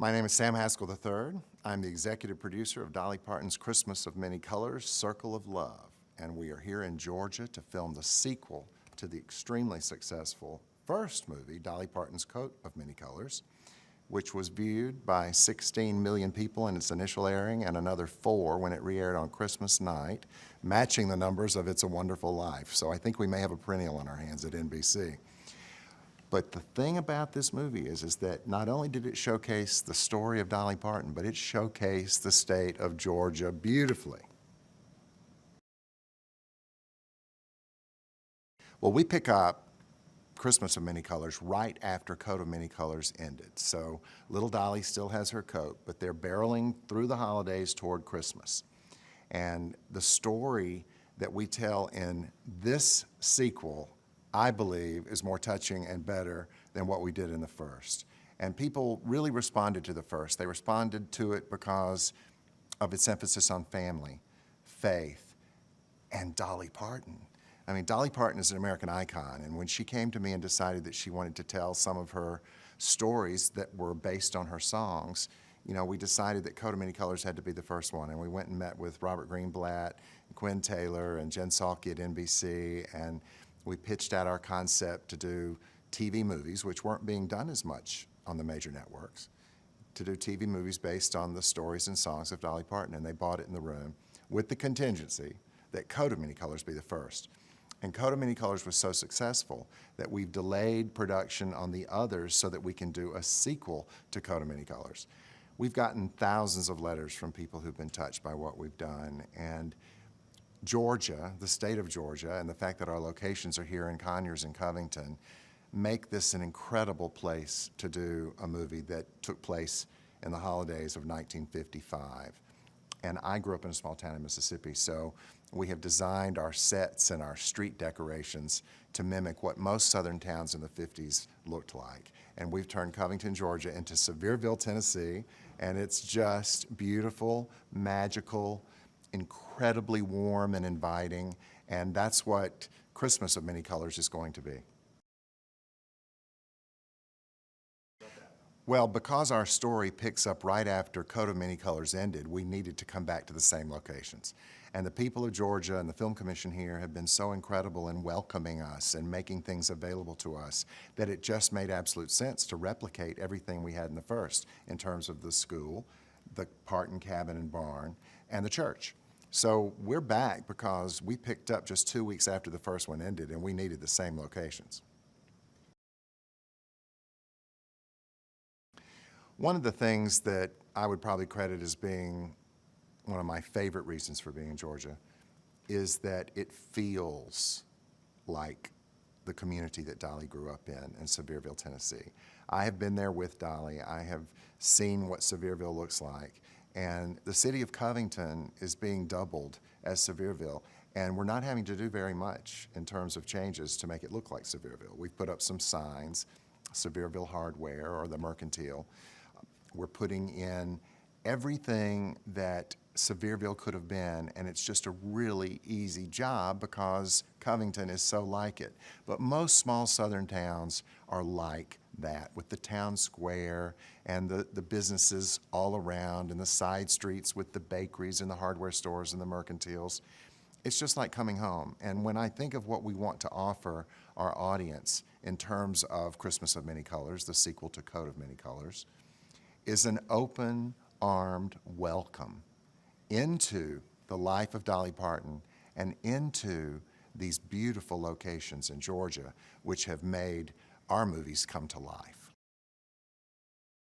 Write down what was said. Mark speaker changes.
Speaker 1: My name is Sam Haskell III. I'm the executive producer of Dolly Parton's Christmas of Many Colors, Circle of Love, and we are here in Georgia to film the sequel to the extremely successful first movie, Dolly Parton's Coat of Many Colors, which was viewed by 16 million people in its initial airing and another 4 when it re-aired on Christmas night, matching the numbers of It's a Wonderful Life. So I think we may have a perennial on our hands at NBC. But the thing about this movie is that not only did it showcase the story of Dolly Parton, but it showcased the state of Georgia beautifully. Well, we pick up Christmas of Many Colors right after Coat of Many Colors ended. So little Dolly still has her coat, but they're barreling through the holidays toward Christmas. And the story that we tell in this sequel, I believe, is more touching and better than what we did in the first. And people really responded to the first. They responded to it because of its emphasis on family, faith, and Dolly Parton. I mean, Dolly Parton is an American icon, and when she came to me and decided that she wanted to tell some of her stories that were based on her songs, you know, we decided that Coat of Many Colors had to be the first one, and we went and met with Robert Greenblatt, and Quinn Taylor, and Jen Salke at NBC, and we pitched out our concept to do TV movies, which weren't being done as much on the major networks, to do TV movies based on the stories and songs of Dolly Parton, and they bought it in the room with the contingency that Coat of Many Colors be the first. And Coat of Many Colors was so successful that we've delayed production on the others so that we can do a sequel to Coat of Many Colors. We've gotten thousands of letters from people who've been touched by what we've done, and Georgia, the state of Georgia, and the fact that our locations are here in Conyers and Covington make this an incredible place to do a movie that took place in the holidays of 1955. And I grew up in a small town in Mississippi, so we have designed our sets and our street decorations to mimic what most southern towns in the 50s looked like. And we've turned Covington, Georgia into Sevierville, Tennessee, and it's just beautiful, magical, incredibly warm and inviting, and that's what Christmas of Many Colors is going to be. Well, because our story picks up right after Coat of Many Colors ended, we needed to come back to the same locations. And the people of Georgia and the Film Commission here have been so incredible in welcoming us and making things available to us that it just made absolute sense to replicate everything we had in the first in terms of the school, the Parton cabin and barn, and the church. So we're back because we picked up just 2 weeks after the first one ended, and we needed the same locations. One of the things that I would probably credit as being one of my favorite reasons for being in Georgia is that it feels like the community that Dolly grew up in Sevierville, Tennessee. I have been there with Dolly. I have seen what Sevierville looks like. And the city of Covington is being doubled as Sevierville, and we're not having to do very much in terms of changes to make it look like Sevierville. We've put up some signs, Sevierville Hardware or the Mercantile. We're putting in everything that Sevierville could have been, and it's just a really easy job because Covington is so like it. But most small southern towns are like that, with the town square and the businesses all around and the side streets with the bakeries and the hardware stores and the mercantiles. It's just like coming home. And when I think of what we want to offer our audience in terms of Christmas of Many Colors, the sequel to Coat of Many Colors, is an open-armed welcome into the life of Dolly Parton and into these beautiful locations in Georgia, which have made our movies come to life.